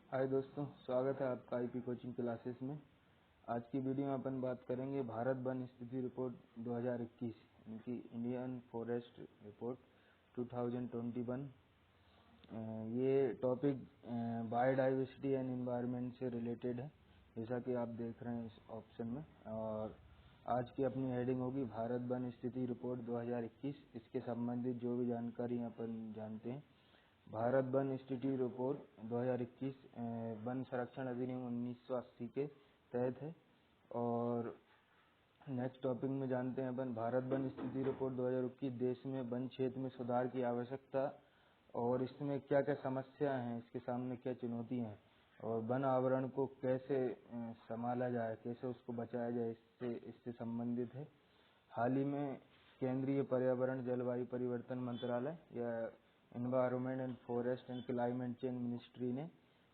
हाय दोस्तों, स्वागत है आपका आईपी कोचिंग क्लासेस में। आज की वीडियो में अपन बात करेंगे भारत वन स्थिति रिपोर्ट 2021 यानी कि इंडियन फॉरेस्ट रिपोर्ट 2021। ये टॉपिक बायोडाइवर्सिटी एंड एनवायरनमेंट से रिलेटेड है, जैसा कि आप देख रहे हैं इस ऑप्शन में। और आज की अपनी हेडिंग होगी भारत वन स्थिति रिपोर्ट 2021। इसके संबंधित जो भी जानकारी अपन जानते हैं। भारत वन स्थिति रिपोर्ट 2021 वन संरक्षण अधिनियम 1980 के तहत है। और नेक्स्ट टॉपिक में जानते हैं अपन भारत वन स्थिति रिपोर्ट 2021 देश में वन क्षेत्र में सुधार की आवश्यकता और इसमें क्या क्या समस्याएं हैं, इसके सामने क्या चुनौतियां हैं और वन आवरण को कैसे संभाला जाए, कैसे उसको बचाया जाए, इससे संबंधित है। हाल ही में केंद्रीय पर्यावरण जलवायु परिवर्तन मंत्रालय या environment and forest and climate change ministry ने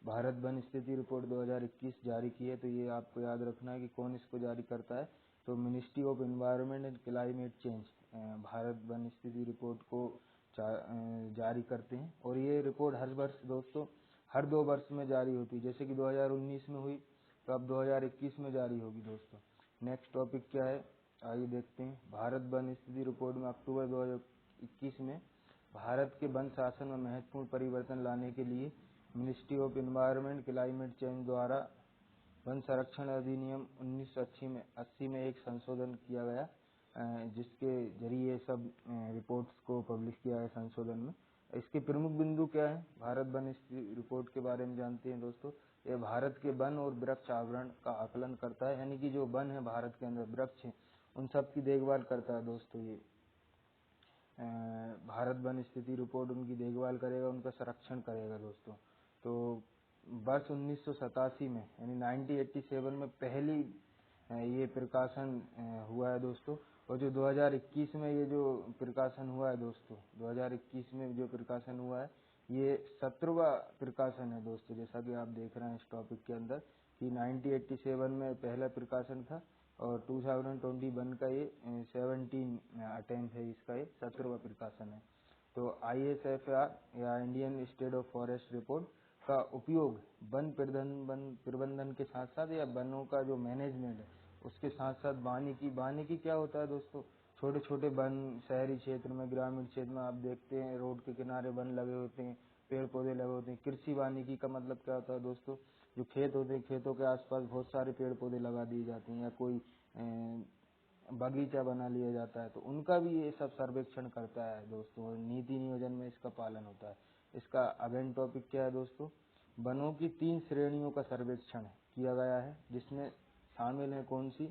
भारत वन स्थिति रिपोर्ट 2021 जारी की है। तो ये आपको याद रखना है कि कौन इसको जारी करता है। तो ministry of environment and climate change Bharat one स्थिति रिपोर्ट को जारी करते हैं। और ये रिपोर्ट हर वर्ष दोस्तों हर 2 वर्ष में जारी होती है। जैसे कि 2019 में हुई तो अब 2021 में जारी होगी दोस्तों। नेक्स्ट टॉपिक क्या है, आइए देखते हैं। भारत वन स्थिति रिपोर्ट में अक्टूबर 2021 में भारत के वन शासन में महत्वपूर्ण परिवर्तन लाने के लिए ministry of environment climate change द्वारा वन संरक्षण अधिनियम 1980 में एक संशोधन किया गया, जिसके जरिए सब रिपोर्ट्स को पब्लिश किया है संशोधन में। इसके प्रमुख बिंदु क्या है, भारत वन रिपोर्ट के बारे में जानते हैं दोस्तों। यह भारत के वन और वृक्ष आवरण का आकलन करता है, यानी कि जो वन है भारत के अंदर, वृक्ष है, उन सब की देखभाल करता है दोस्तों। ये भारत वन स्थिति रिपोर्ट उनकी देखभाल करेगा, उनका संरक्षण करेगा दोस्तों। तो वर्ष 1987 में यानी 1987 में पहली ये प्रकाशन हुआ है दोस्तों। और जो 2021 में ये जो प्रकाशन हुआ है दोस्तों, 2021 में जो प्रकाशन हुआ है ये 17वां प्रकाशन है दोस्तों। जैसा कि आप देख रहे हैं इस टॉपिक के अंदर कि 1987 में पहला प्रकाशन था और 2021 का ये 17 अटेम्प्ट है, इसका ये 17वां प्रकाशन है। तो ISFR या Indian state of forest report का उपयोग वन प्रबंधन के साथ साथ या वनों का जो मैनेजमेंट है उसके साथ साथ वानिकी क्या होता है दोस्तों, छोटे छोटे वन शहरी क्षेत्र में, ग्रामीण क्षेत्र में आप देखते हैं रोड के किनारे वन लगे होते हैं, पेड़ पौधे लगे होते हैं। कृषि वानिकी का मतलब क्या होता है दोस्तों, जो खेत होते हैं खेतों के आसपास बहुत सारे पेड़ पौधे लगा दिए जाते हैं या कोई बगीचा बना लिया जाता है, तो उनका भी ये सब सर्वेक्षण करता है दोस्तों। और नीति नियोजन में इसका पालन होता है। इसका अगेन टॉपिक क्या है दोस्तों, वनों की 3 श्रेणियों का सर्वेक्षण किया गया है, जिसमें शामिल है कौन सी।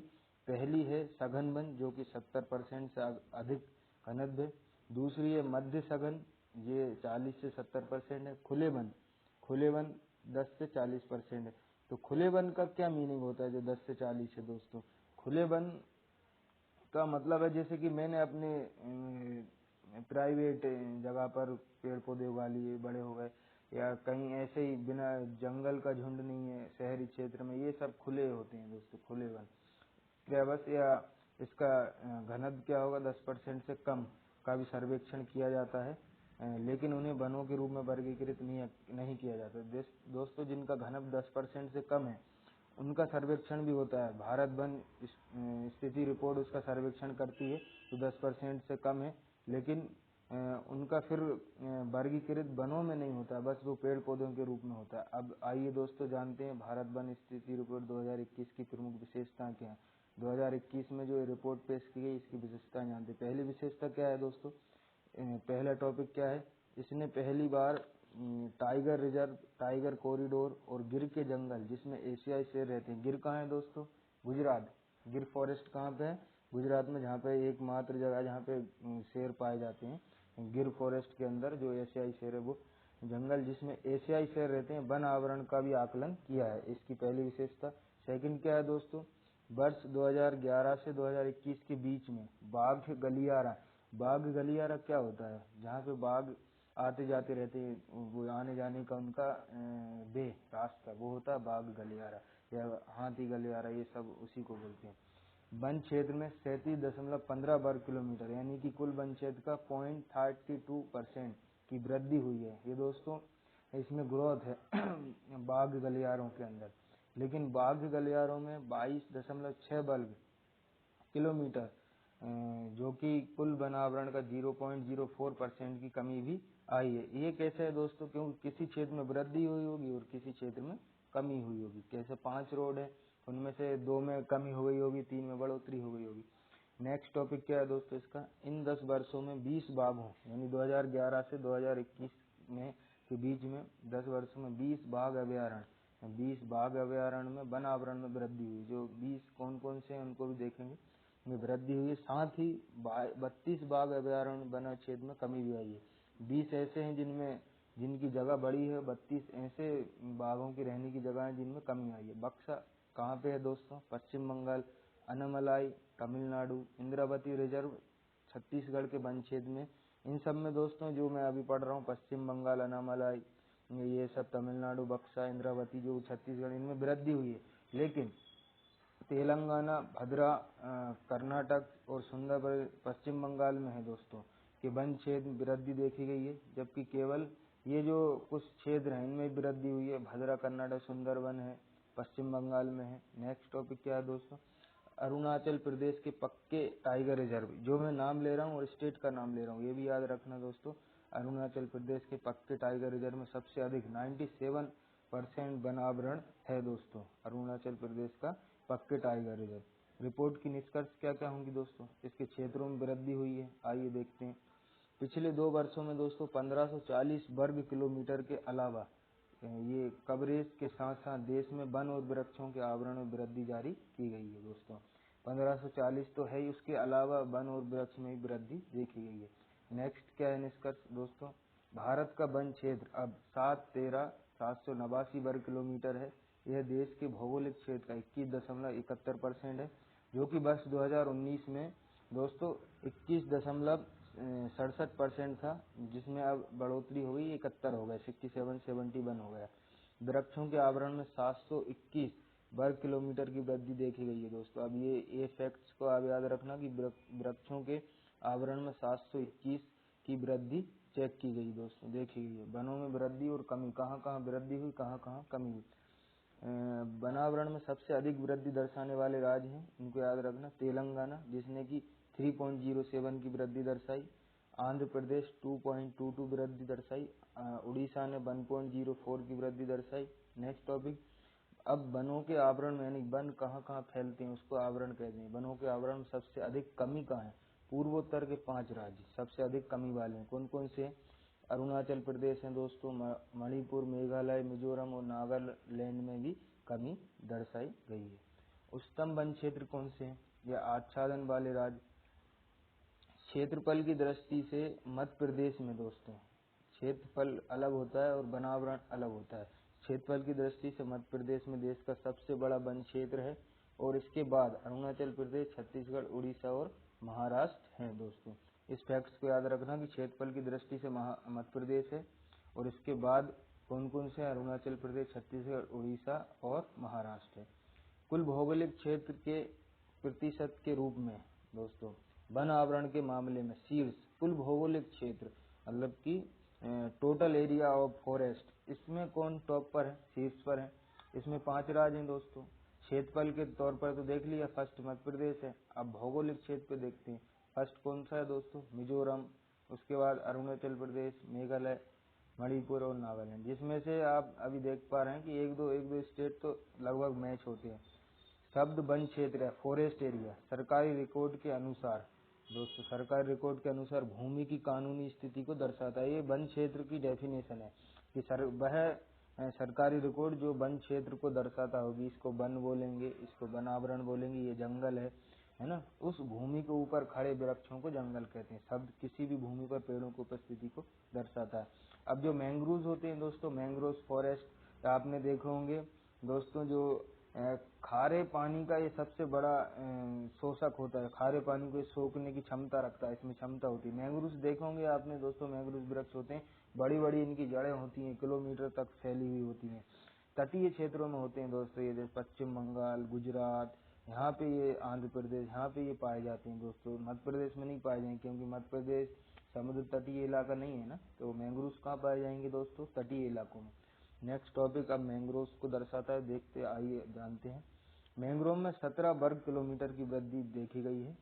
पहली है सघन वन जो कि 70% से अधिक घनत्व है। दूसरी है मध्य सघन, ये 40 से 70% है। खुले वन 10 से 40% है। तो खुले वन का क्या मीनिंग होता है जो 10 से 40 है दोस्तों। खुले वन का मतलब है जैसे कि मैंने अपने प्राइवेट जगह पर पेड़ पौधे उगा लिए, बड़े हो गए, या कहीं ऐसे ही बिना जंगल का झुंड नहीं है शहरी क्षेत्र में, ये सब खुले होते हैं दोस्तों, खुले वन। क्या बस या इसका घनत्व क्या होगा, 10% से कम का भी सर्वेक्षण किया जाता है, लेकिन उन्हें वनों के रूप में वर्गीकृत नहीं किया जाता। दोस्तों जिनका घनत्व 10% से कम है उनका सर्वेक्षण भी होता है। भारत वन स्थिति रिपोर्ट उसका सर्वेक्षण करती है तो 10% से कम है, लेकिन उनका फिर वर्गीकृत वनों में नहीं होता, बस वो पेड़ पौधों के रूप में होता है। अब आइए दोस्तों जानते हैं भारत वन स्थिति रिपोर्ट 2021 की प्रमुख विशेषताएं क्या है। 2021 में जो रिपोर्ट पेश की गई इसकी विशेषताएं जानते हैं। पहली विशेषता क्या है दोस्तों, पहला टॉपिक क्या है, इसने पहली बार टाइगर रिजर्व, टाइगर कॉरिडोर और गिर के जंगल जिसमें एशियाई शेर रहते हैं। गिर कहाँ है दोस्तों, गुजरात। गिर फॉरेस्ट कहाँ पे है, गुजरात में, जहाँ पे एकमात्र जगह जहाँ पे शेर पाए जाते हैं। गिर फॉरेस्ट के अंदर जो एशियाई शेर है वो जंगल जिसमें एशियाई शेर रहते हैं, वन आवरण का भी आकलन किया है, इसकी पहली विशेषता। सेकंड क्या है दोस्तों, वर्ष 2011 से 2021 के बीच में बाघ गलियारा क्या होता है, जहाँ पे बाघ आते जाते रहते हैं, वो आने जाने का उनका रास्ता, वो होता है बाघ गलियारा या हाथी गलियारा, ये सब उसी को बोलते हैं। वन क्षेत्र में 37.15 वर्ग किलोमीटर यानी कि कुल वन क्षेत्र का 0.32% की वृद्धि हुई है। ये दोस्तों इसमें ग्रोथ है बाघ गलियारों के अंदर, लेकिन बाघ गलियारों में 22.6 वर्ग किलोमीटर जो कि कुल वन आवरण का 0.04% की कमी भी आई है। ये कैसे है दोस्तों? क्योंकि किसी क्षेत्र में वृद्धि हुई होगी और किसी क्षेत्र में कमी हुई होगी। कैसे 5 रोड है, उनमें से 2 में कमी हो गई होगी, 3 में बढ़ोतरी हो गई होगी। नेक्स्ट टॉपिक क्या है दोस्तों इसका? इन 10 वर्षों में 20 बाघों, यानी 2011 से 2021 में के बीच में 10 वर्षों में 20 बाघ अभयारण्य, 20 बाघ अभयारण्य में वन आवरण में वृद्धि हुई। जो 20 कौन कौन से हैं उनको भी देखेंगे, में वृद्धि हुई है। साथ ही 32 बाघ अभयारण्य वन क्षेत्र में कमी भी आई है। 20 ऐसे हैं जिनकी जगह बड़ी है, 32 ऐसे बाघों की रहने की जगह है जिनमें कमी आई है। बक्सा कहाँ पे है दोस्तों? पश्चिम बंगाल। अनामलाई तमिलनाडु। इंद्रावती रिजर्व छत्तीसगढ़ के वन क्षेत्र में। इन सब में दोस्तों जो मैं अभी पढ़ रहा हूँ, पश्चिम बंगाल, अनामलाई, ये सब तमिलनाडु, बक्सा, इंद्रावती जो छत्तीसगढ़, इनमें वृद्धि हुई है। लेकिन तेलंगाना, भद्रा, कर्नाटक और सुंदरबन पश्चिम बंगाल में है दोस्तों कि वन क्षेत्र में वृद्धि देखी गई है, जबकि केवल ये जो कुछ क्षेत्र हैं इनमें वृद्धि हुई है। भद्रा, कर्नाटक, सुंदरबन है, पश्चिम बंगाल में है। नेक्स्ट टॉपिक क्या है दोस्तों? अरुणाचल प्रदेश के पक्के टाइगर रिजर्व, जो मैं नाम ले रहा हूँ और स्टेट का नाम ले रहा हूँ, ये भी याद रखना दोस्तों। अरुणाचल प्रदेश के पक्के टाइगर रिजर्व में सबसे अधिक 97% वन आवरण है दोस्तों, अरुणाचल प्रदेश का पक्के टाइगर रिजर्व। रिपोर्ट की निष्कर्ष क्या क्या होंगी दोस्तों? इसके क्षेत्रों में वृद्धि हुई है, आइए देखते हैं। पिछले 2 वर्षों में दोस्तों 1540 वर्ग किलोमीटर के अलावा ये कवरेज के साथ साथ देश में वन और वृक्षों के आवरण में वृद्धि जारी की गई है दोस्तों। 1540 तो है ही, उसके अलावा वन और वृक्ष में वृद्धि देखी गई है। नेक्स्ट क्या है निष्कर्ष दोस्तों? भारत का वन क्षेत्र अब 7,789 वर्ग किलोमीटर है। यह देश के भौगोलिक क्षेत्र का 21.71% है, जो कि वर्ष 2019 में दोस्तों 21.67% था, जिसमें अब बढ़ोतरी हो गई, 71 हो गया, 67-71 हो गया। वृक्षों के आवरण में 721 वर्ग किलोमीटर की वृद्धि देखी गई है दोस्तों। अब ये फैक्ट्स को आप याद रखना कि वृक्षों के आवरण में 721 की वृद्धि चेक की गई दोस्तों, देखी गई है। वनों में वृद्धि और कमी, कहाँ कहाँ वृद्धि हुई, कहाँ कहाँ कमी हुई। वनावरण में सबसे अधिक वृद्धि दर्शाने वाले राज्य हैं, इनको याद रखना। तेलंगाना, जिसने की 3.07 की वृद्धि दर्शाई। आंध्र प्रदेश 2.22 वृद्धि दर्शाई। उड़ीसा ने 1.04 की वृद्धि दर्शाई। नेक्स्ट टॉपिक, अब वनों के आवरण में, यानी वन कहाँ कहाँ फैलते हैं उसको आवरण कहते हैं। वनों के आवरण में सबसे अधिक कमी कहाँ है? पूर्वोत्तर के 5 राज्य सबसे अधिक कमी वाले हैं। कौन कौन से? अरुणाचल प्रदेश है दोस्तों, मणिपुर, मेघालय, मिजोरम और नागालैंड में भी कमी दर्शाई गई है। उच्चतम वन क्षेत्र कौन से हैं? या आच्छादन वाले राज्य। क्षेत्रफल की दृष्टि से मध्य प्रदेश में दोस्तों क्षेत्रफल अलग होता है और वनावरण अलग होता है। क्षेत्रफल की दृष्टि से मध्य प्रदेश में देश का सबसे बड़ा वन क्षेत्र है, और इसके बाद अरुणाचल प्रदेश, छत्तीसगढ़, उड़ीसा और महाराष्ट्र हैं दोस्तों। इस फैक्ट्स को याद रखना कि क्षेत्रफल की दृष्टि से मध्य प्रदेश है, और इसके बाद कौन कौन से? अरुणाचल प्रदेश, छत्तीसगढ़, उड़ीसा और महाराष्ट्र है। कुल भौगोलिक क्षेत्र के प्रतिशत के रूप में दोस्तों वन आवरण के मामले में शीर्ष, कुल भौगोलिक क्षेत्र मतलब कि टोटल एरिया ऑफ फॉरेस्ट, इसमें कौन टॉप पर है, शीर्ष पर है? इसमें 5 राज्य हैं दोस्तों। क्षेत्रफल के तौर पर तो देख लिया, फर्स्ट मध्य प्रदेश है। अब भौगोलिक क्षेत्र पे देखते हैं। फर्स्ट कौन सा है दोस्तों? मिजोरम, उसके बाद अरुणाचल प्रदेश, मेघालय, मणिपुर और नागालैंड, जिसमें से आप अभी देख पा रहे हैं कि एक दो स्टेट तो लगभग मैच होते हैं। शब्द वन क्षेत्र है, फॉरेस्ट एरिया, सरकारी रिकॉर्ड के अनुसार दोस्तों, सरकारी रिकॉर्ड के अनुसार भूमि की कानूनी स्थिति को दर्शाता है। ये वन क्षेत्र की डेफिनेशन है कि वह सरकारी रिकॉर्ड जो वन क्षेत्र को दर्शाता होगी, इसको वन बोलेंगे, इसको वन आवरण बोलेंगे, ये जंगल है ना। उस भूमि के ऊपर खड़े वृक्षों को जंगल कहते हैं। शब्द किसी भी भूमि पर पेड़ों की उपस्थिति को दर्शाता है। अब जो मैंग्रोव होते हैं दोस्तों, मैंग्रोव फॉरेस्ट आपने देखे होंगे दोस्तों, जो खारे पानी का ये सबसे बड़ा शोषक होता है। खारे पानी को सोखने की क्षमता रखता है, इसमें क्षमता होती है। मैंग्रोव देखोगे आपने दोस्तों, मैंग्रोव वृक्ष होते हैं, बड़ी बड़ी इनकी जड़ें होती हैं, किलोमीटर तक फैली हुई होती हैं। तटीय क्षेत्रों में होते हैं दोस्तों, ये जैसे पश्चिम बंगाल, गुजरात, यहाँ पे ये आंध्र प्रदेश, यहाँ पे ये पाए जाते हैं दोस्तों। मध्य प्रदेश में नहीं पाए जाएंगे, क्योंकि मध्य प्रदेश समुद्र तटीय इलाका नहीं है ना, तो मैंग्रोव कहाँ पाए जाएंगे दोस्तों? तटीय इलाकों में। नेक्स्ट टॉपिक अब मैंग्रोव्स को दर्शाता है, देखते आइए जानते हैं। मैंग्रोव में 17 वर्ग किलोमीटर की वृद्धि देखी गई है।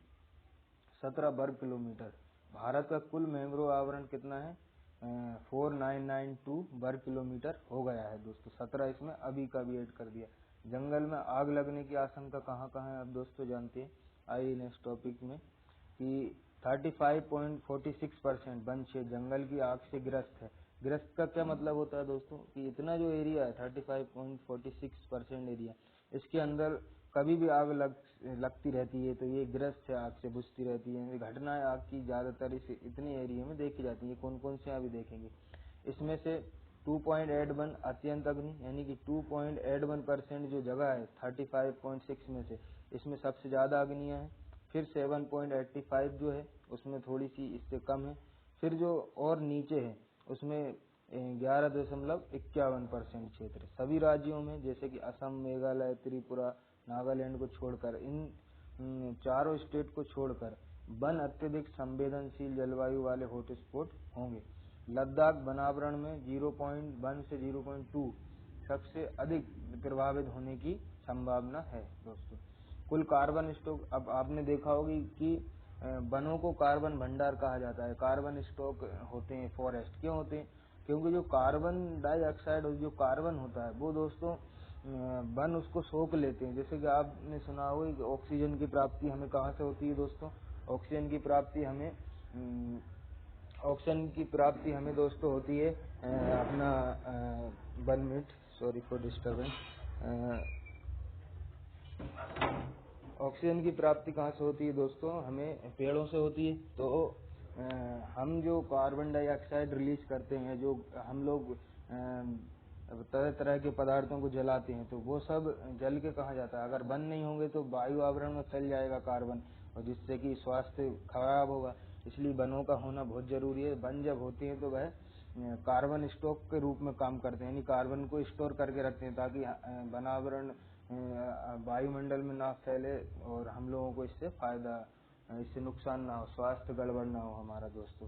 17 वर्ग किलोमीटर। भारत का कुल मैंग्रोव आवरण कितना है? 4992 वर्ग किलोमीटर हो गया है दोस्तों। 17 इसमें अभी का भी ऐड कर दिया। जंगल में आग लगने की आशंका कहाँ कहाँ है अब दोस्तों जानते हैं। आइए नेक्स्ट टॉपिक में कि 35.46% वन क्षेत्र जंगल की आग से ग्रस्त है। ग्रस्त का क्या मतलब होता है दोस्तों कि इतना जो एरिया है 35.46% एरिया, इसके अंदर कभी भी आग लगती रहती है, तो ये ग्रस्त है, आग से बुझती रहती है। घटनाएं आग की ज्यादातर इस इतने एरिया में देखी जाती है। कौन कौन से अभी देखेंगे। इसमें से 2.81 अत्यंत अग्नि, यानी कि 2.81% जो जगह है 35.6 में से, इसमें सबसे ज्यादा अग्नियां हैं। फिर 7.85 जो है उसमें थोड़ी सी इससे कम है। फिर जो और नीचे है उसमें 11.51% क्षेत्र। सभी राज्यों में जैसे कि असम, मेघालय, त्रिपुरा, नागालैंड को छोड़कर, इन चारों स्टेट को छोड़कर वन अत्यधिक संवेदनशील जलवायु वाले हॉटस्पॉट होंगे। लद्दाख वनावरण में 0.1 से 0.2 सबसे अधिक प्रभावित होने की संभावना है दोस्तों। कुल कार्बन स्टॉक, अब आपने देखा होगी कि वनों को कार्बन भंडार कहा जाता है। कार्बन स्टॉक होते हैं फॉरेस्ट, क्यों होते हैं? क्योंकि जो कार्बन डाइऑक्साइड जो कार्बन होता है वो दोस्तों वन उसको सोख लेते हैं। जैसे कि आपने सुना होगा कि ऑक्सीजन की प्राप्ति हमें कहाँ से होती है दोस्तों? ऑक्सीजन की प्राप्ति हमें दोस्तों होती है अपना 1 minute, sorry for disturbance. Oxygen की प्राप्ति कहाँ से होती है दोस्तों? हमें पेड़ों से होती है। तो हम जो कार्बन डाइऑक्साइड रिलीज करते हैं, जो हम लोग तरह तरह के पदार्थों को जलाते हैं, तो वो सब जल के कहाँ जाता है? अगर वन नहीं होंगे तो वायु आवरण में फैल जाएगा कार्बन, और जिससे कि स्वास्थ्य खराब होगा। इसलिए वनों का होना बहुत जरूरी है। वन जब होते हैं तो वह कार्बन स्टॉक के रूप में काम करते हैं, यानी कार्बन को स्टोर करके रखते हैं ताकि वनावरण वायुमंडल में ना फैले और हम लोगों को इससे नुकसान ना हो, स्वास्थ्य गड़बड़ ना हो हमारा दोस्तों।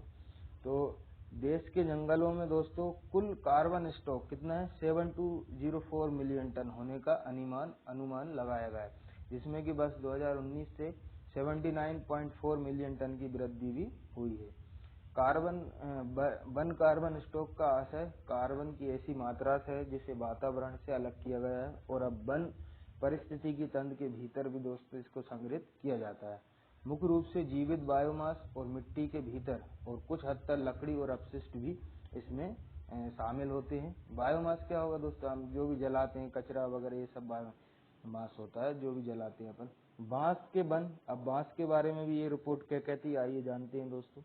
तो देश के जंगलों में दोस्तों कुल कार्बन स्टॉक कितना है? 7204 मिलियन टन होने का अनुमान लगाया गया है, जिसमें कि बस 2019 से 79.4 मिलियन टन की वृद्धि भी हुई है। वन कार्बन स्टॉक का आशय कार्बन की ऐसी मात्रा से है जिसे वातावरण से अलग किया गया है, और अब वन पारिस्थितिकी तंत्र के भीतर भी दोस्तों इसको संग्रहित किया जाता है। मुख्य रूप से जीवित बायोमास और मिट्टी के भीतर, और कुछ हद तक लकड़ी और अपशिष्ट भी इसमें शामिल होते हैं। बायोमास क्या होगा दोस्तों? हम जो भी जलाते हैं, कचरा वगैरह, ये सब बायोमास होता है जो भी जलाते हैं अपन। बांस के वन, अब बांस के बारे में भी ये रिपोर्ट क्या कहती है आइए जानते हैं दोस्तों।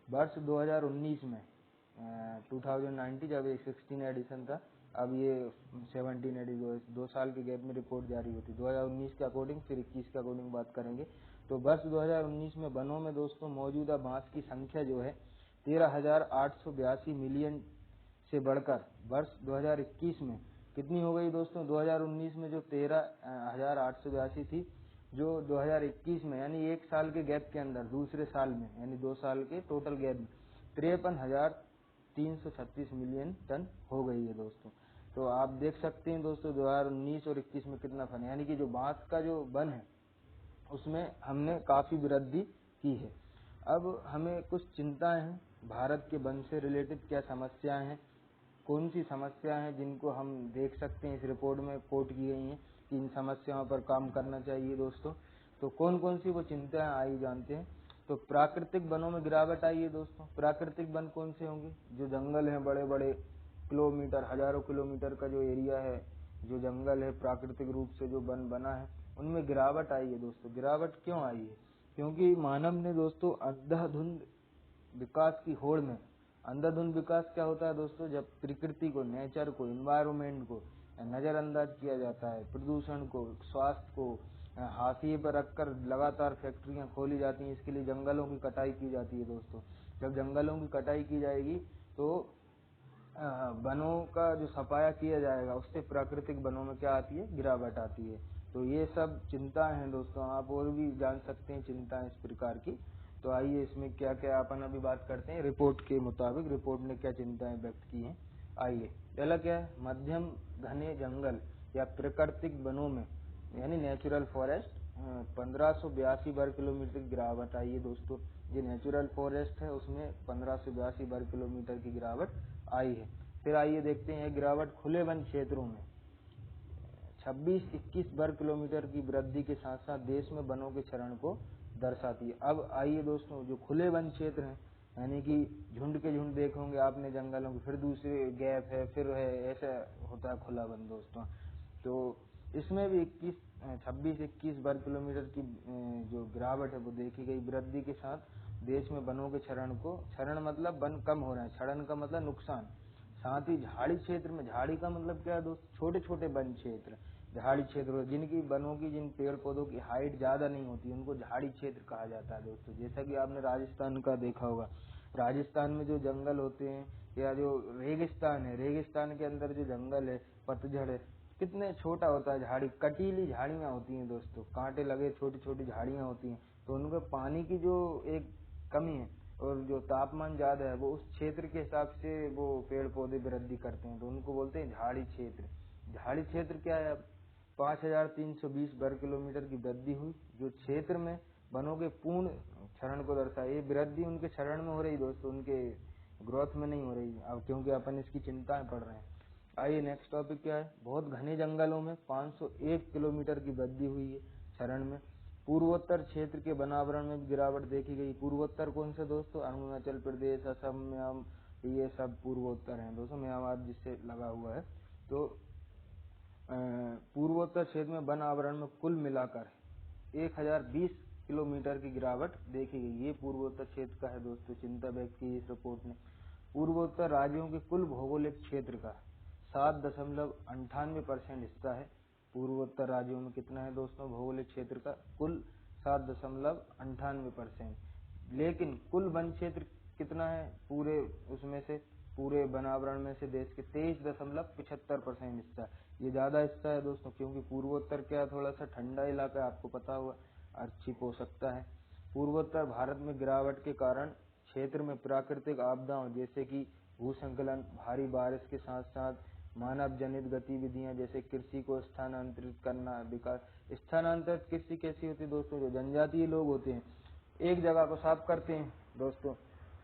वर्ष 2019 में 2019 जब 16 एडिशन था, अब ये 17 एडिशन, 2 साल के गैप में रिपोर्ट जारी होती। 2019 के अकॉर्डिंग, फिर 21 के अकॉर्डिंग बात करेंगे। तो वर्ष 2019 में वनों में दोस्तों मौजूदा बांस की संख्या जो है 13,882 मिलियन से बढ़कर वर्ष 2021 में कितनी हो गई दोस्तों? 2019 में जो 13,882 थी, जो 2021 में यानी 1 साल के गैप के अंदर, दूसरे साल में यानी 2 साल के टोटल गैप में 53,336 मिलियन टन हो गई है दोस्तों। तो आप देख सकते हैं दोस्तों 2019 और 21 में कितना फर्क है, यानी कि जो बांस का जो वन है उसमें हमने काफी वृद्धि की है। अब हमें कुछ चिंताएं हैं, भारत के वन से रिलेटेड क्या समस्याएं हैं, कौन सी समस्याएं हैं जिनको हम देख सकते हैं इस रिपोर्ट में कोट की गई हैं कि इन समस्याओं पर काम करना चाहिए दोस्तों। तो कौन कौन सी वो चिंताएं आई जानते हैं। तो प्राकृतिक वनों में गिरावट आई है दोस्तों। प्राकृतिक वन कौन से होंगे? जो जंगल हैं बड़े बड़े किलोमीटर, हजारों किलोमीटर का जो एरिया है, जो जंगल है प्राकृतिक रूप से जो वन बना है, उनमें गिरावट आई है दोस्तों। गिरावट क्यों आई है? क्योंकि मानव ने दोस्तों अंधाधुंध विकास की होड़ में, अंधाधुंध विकास क्या होता है दोस्तों? जब प्रकृति को, नेचर को, इन्वायरमेंट को नजरअंदाज किया जाता है, प्रदूषण को, स्वास्थ्य को हाशिए पर रखकर लगातार फैक्ट्रियां खोली जाती हैं, इसके लिए जंगलों की कटाई की जाती है दोस्तों। जब जंगलों की कटाई की जाएगी तो वनों का जो सफाया किया जाएगा, उससे प्राकृतिक वनों में क्या आती है? गिरावट आती है। तो ये सब चिंताएं हैं दोस्तों, आप और भी जान सकते हैं चिंताएं इस प्रकार की। तो आइए इसमें क्या क्या अपन अभी बात करते हैं रिपोर्ट के मुताबिक, रिपोर्ट ने क्या चिंताएं व्यक्त की हैं, आइए पहला क्या है, मध्यम घने जंगल या प्राकृतिक वनों में यानी नेचुरल फॉरेस्ट 1582 वर्ग किलोमीटर की गिरावट आई है दोस्तों। ये नेचुरल फॉरेस्ट है उसमें 1582 वर्ग किलोमीटर की गिरावट आई है। फिर आइए देखते हैं गिरावट खुले वन क्षेत्रों में 26-21 वर्ग किलोमीटर की वृद्धि के साथ साथ देश में वनों के क्षरण को दर्शाती है। अब आइए दोस्तों, जो खुले वन क्षेत्र हैं यानी कि झुंड के झुंड देखे होंगे आपने जंगलों के, फिर दूसरे गैप है, फिर है, ऐसा होता है खुला वन दोस्तों। तो इसमें भी 26-21 वर्ग किलोमीटर की जो गिरावट है वो देखी गई। वृद्धि के साथ देश में वनों के क्षरण मतलब वन कम हो रहे हैं, क्षरण का मतलब नुकसान। साथ ही झाड़ी क्षेत्र में, झाड़ी का मतलब क्या है दोस्त, छोटे छोटे वन क्षेत्र, झाड़ी क्षेत्र जिनकी वनों की, जिन पेड़ पौधों की हाइट ज्यादा नहीं होती उनको झाड़ी क्षेत्र कहा जाता है दोस्तों। जैसा कि आपने राजस्थान का देखा होगा, राजस्थान में जो जंगल होते हैं या जो रेगिस्तान है, रेगिस्तान के अंदर जो जंगल है, पतझड़ है, कितने छोटा होता है, झाड़ी कटीली झाड़ियां होती हैं दोस्तों, कांटे लगे छोटी छोटी झाड़ियां होती हैं। तो उनके पानी की जो एक कमी है और जो तापमान ज्यादा है वो उस क्षेत्र के हिसाब से वो पेड़ पौधे वृद्धि करते हैं, तो उनको बोलते हैं झाड़ी क्षेत्र। झाड़ी क्षेत्र क्या है, 5320 वर्ग किलोमीटर की वृद्धि हुई जो क्षेत्र में वनों के पूर्ण क्षरण को दर्शाए। ये वृद्धि उनके क्षरण में हो रही दोस्तों, उनके ग्रोथ में नहीं हो रही। अब क्योंकि अपन इसकी चिंता में पड़ रहे हैं। आइए नेक्स्ट टॉपिक क्या है, बहुत घने जंगलों में 501 किलोमीटर की वृद्धि हुई है क्षरण में। पूर्वोत्तर क्षेत्र के वनावरण में भी गिरावट देखी गई। पूर्वोत्तर कौन से दोस्तों, अरुणाचल प्रदेश, असम, म्यांमार, ये सब पूर्वोत्तर हैं दोस्तों, म्यांमार जिससे लगा हुआ है। तो पूर्वोत्तर क्षेत्र में वन आवरण में कुल मिलाकर 1020 किलोमीटर की गिरावट देखी गई। ये पूर्वोत्तर क्षेत्र का है दोस्तों, चिंता व्यक्त की इस रिपोर्ट ने। पूर्वोत्तर राज्यों के कुल भौगोलिक क्षेत्र का 7.98% हिस्सा है। पूर्वोत्तर राज्यों में कितना है दोस्तों भौगोलिक क्षेत्र का, कुल 7.98%। लेकिन कुल वन क्षेत्र कितना है पूरे, उसमें से पूरे वनावरण में से देश के 23.75% हिस्सा। ये ज्यादा हिस्सा है दोस्तों, क्योंकि पूर्वोत्तर क्या थोड़ा सा ठंडा इलाका है, आपको पता हुआ, अच्छी हो सकता है। पूर्वोत्तर भारत में गिरावट के कारण क्षेत्र में प्राकृतिक आपदाओं जैसे कि भूस्खलन, भारी बारिश के साथ साथ मानव जनित गतिविधियां जैसे कृषि को स्थानांतरित करना, विकास। स्थानांतरित कृषि कैसी होती है दोस्तों, जो जनजातीय लोग होते हैं एक जगह को साफ करते हैं दोस्तों,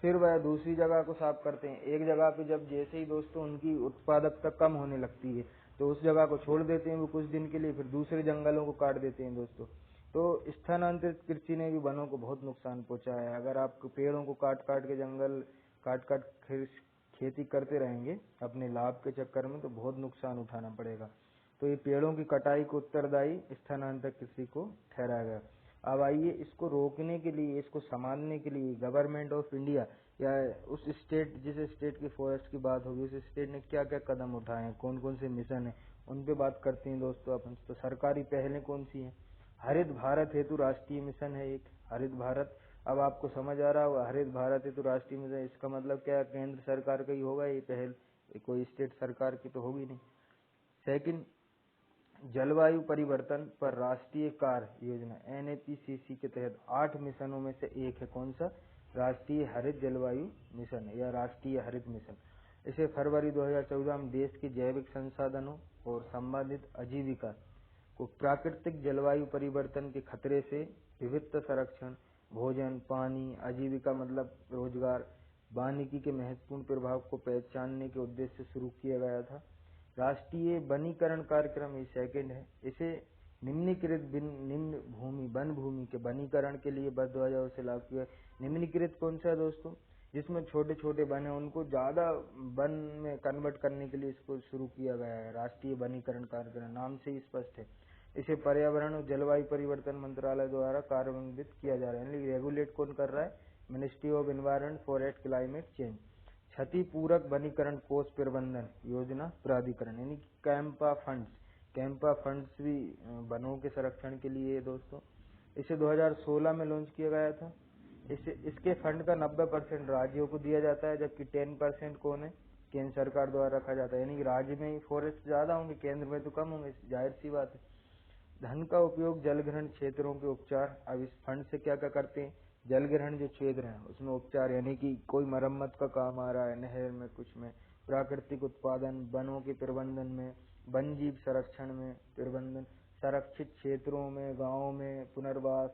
फिर वह दूसरी जगह को साफ करते हैं। एक जगह पे जब जैसे ही दोस्तों उनकी उत्पादकता कम होने लगती है तो उस जगह को छोड़ देते हैं वो कुछ दिन के लिए, फिर दूसरे जंगलों को काट देते हैं दोस्तों। तो स्थानांतरित कृषि ने भी वनों को बहुत नुकसान पहुंचाया है। अगर आप पेड़ों को काट काट के, जंगल काट काट खेती करते रहेंगे अपने लाभ के चक्कर में तो बहुत नुकसान उठाना पड़ेगा। तो ये पेड़ों की कटाई को उत्तरदायी स्थानांतरित कृषि को ठहराया गया। अब आइए इसको रोकने के लिए, इसको संभालने के लिए गवर्नमेंट ऑफ इंडिया या उस स्टेट, जिस स्टेट की फॉरेस्ट की बात होगी, उस स्टेट ने क्या क्या कदम उठाए हैं, कौन कौन से मिशन है, उन पे बात करते हैं दोस्तों अपन। तो सरकारी पहलें कौन सी हैं, हरित भारत हेतु राष्ट्रीय मिशन है एक, हरित भारत। अब आपको समझ आ रहा होगा हरित भारत हेतु राष्ट्रीय मिशन, इसका मतलब क्या है, केंद्र सरकार का ही होगा ये पहल, कोई स्टेट सरकार की तो होगी नहीं। सेकंड, जलवायु परिवर्तन पर राष्ट्रीय कार्य योजना NHCC के तहत 8 मिशनों में से एक है, कौन सा, राष्ट्रीय हरित जलवायु मिशन या राष्ट्रीय हरित मिशन। इसे फरवरी 2014 में देश के जैविक संसाधनों और संबंधित आजीविका को प्राकृतिक जलवायु परिवर्तन के खतरे से विविधता संरक्षण, भोजन, पानी, आजीविका मतलब रोजगार, वानिकी के महत्वपूर्ण प्रभाव को पहचानने के उद्देश्य से शुरू किया गया था। राष्ट्रीय वनीकरण कार्यक्रम ये सेकंड है। इसे निम्नलिखित निम्न भूमि वन भूमि के वनीकरण के लिए वर्ष 2000 से लागू किया। निम्नलिखित कौन सा है दोस्तों, जिसमें छोटे छोटे वन है उनको ज्यादा वन में कन्वर्ट करने के लिए इसको शुरू किया गया है। राष्ट्रीय वनीकरण कार्यक्रम नाम से ही स्पष्ट है। इसे पर्यावरण और जलवायु परिवर्तन मंत्रालय द्वारा कार्यान्वित किया जा रहा है, यानी रेगुलेट कौन कर रहा है, ministry of environment forest climate change. क्षतिपूरक वनीकरण कोष प्रबंधन योजना प्राधिकरण यानी कैंपा फंड्स, कैंपा फंड्स भी वनों के संरक्षण के लिए है दोस्तों। इसे 2016 में लॉन्च किया गया था। इसके फंड का 90% राज्यों को दिया जाता है, जबकि 10% कौन है, केंद्र सरकार द्वारा रखा जाता है। यानी कि राज्य में ही फॉरेस्ट ज्यादा होंगे, केंद्र में तो कम होंगे, जाहिर सी बात है। धन का उपयोग जलग्रहण क्षेत्रों के उपचार। अब इस फंड से क्या क्या करते हैं, जलग्रहण जो क्षेत्र है उसमें उपचार, यानी कि कोई मरम्मत का काम आ रहा है नहर में, कुछ में, प्राकृतिक उत्पादन, वनों के प्रबंधन में, वन जीव संरक्षण में प्रबंधन, संरक्षित क्षेत्रों में, गांवों में पुनर्वास।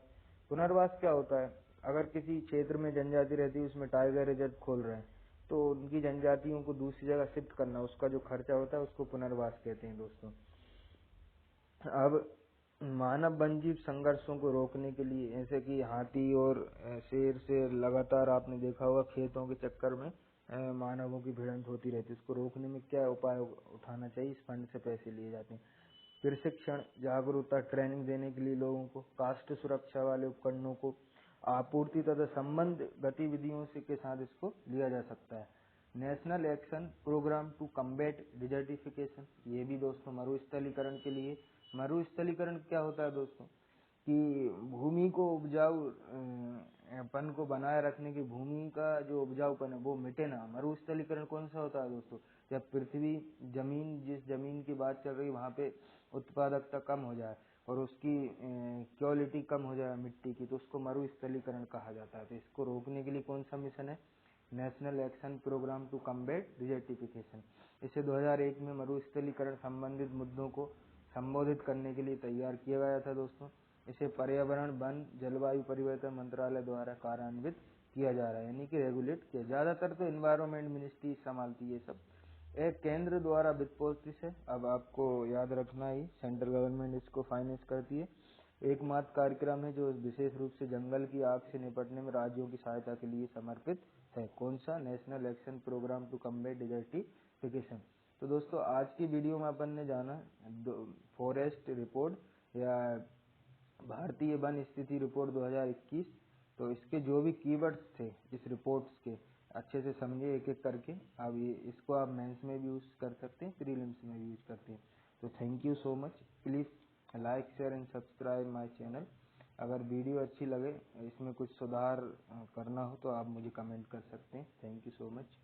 पुनर्वास क्या होता है? अगर किसी क्षेत्र में जनजाति रहती है, उसमें टाइगर रिजर्व खोल रहे हैं, तो उनकी जनजातियों को दूसरी जगह शिफ्ट करना, उसका जो खर्चा होता है उसको पुनर्वास कहते हैं दोस्तों। अब मानव वन्यजीव संघर्षों को रोकने के लिए, जैसे कि हाथी और शेर से लगातार आपने देखा होगा खेतों के चक्कर में मानवों की भिड़ंत होती रहती है, उसको रोकने में क्या उपाय उठाना चाहिए? इस फंड से पैसे लिए जाते हैं। प्रशिक्षण, जागरूकता, ट्रेनिंग देने के लिए लोगों को, काष्ठ सुरक्षा वाले उपकरणों को आपूर्ति तथा संबंध गतिविधियों से के साथ इसको लिया जा सकता है। National action programme to combat desertification, ये भी दोस्तों मरुस्थलीकरण के लिए। मरुस्थलीकरण क्या होता है दोस्तों? कि भूमि को उपजाऊ पन को बनाए रखने की, भूमि का जो उपजाऊपन है वो मिटे ना। मरुस्थलीकरण कौन सा होता है दोस्तों? जब पृथ्वी, जमीन, जिस जमीन की बात चल रही है वहाँ पे उत्पादकता कम हो जाए और उसकी क्वालिटी कम हो जाए मिट्टी की, तो उसको मरुस्थलीकरण कहा जाता है। तो इसको रोकने के लिए कौन सा मिशन है? National action programme to combat desertification. इसे 2001 में मरुस्थलीकरण संबंधित मुद्दों को संबोधित करने के लिए तैयार किया गया था दोस्तों। इसे पर्यावरण, वन, जलवायु परिवर्तन मंत्रालय द्वारा कार्यान्वित किया जा रहा है, यानी कि रेगुलेट किया। ज्यादातर तो एनवायरमेंट मिनिस्ट्री संभालती है ये सब। एक केंद्र द्वारा वित्त पोषित है। अब आपको याद रखना ही, सेंट्रल गवर्नमेंट इसको फाइनेंस करती है। एकमात्र कार्यक्रम है जो विशेष रूप से जंगल की आग से निपटने में राज्यों की सहायता के लिए समर्पित है। कौन सा? National action programme to combat desertification. तो दोस्तों आज की वीडियो में अपन ने जाना फॉरेस्ट रिपोर्ट या भारतीय वन स्थिति रिपोर्ट 2021। तो इसके जो भी कीवर्ड्स थे इस रिपोर्ट्स के, अच्छे से समझे एक एक करके। अब ये इसको आप मेंस में भी यूज कर सकते हैं, प्रीलिम्स में भी यूज करते हैं। तो thank you so much. Please like, share and subscribe my channel. अगर वीडियो अच्छी लगे, इसमें कुछ सुधार करना हो तो आप मुझे कमेंट कर सकते हैं। Thank you so much.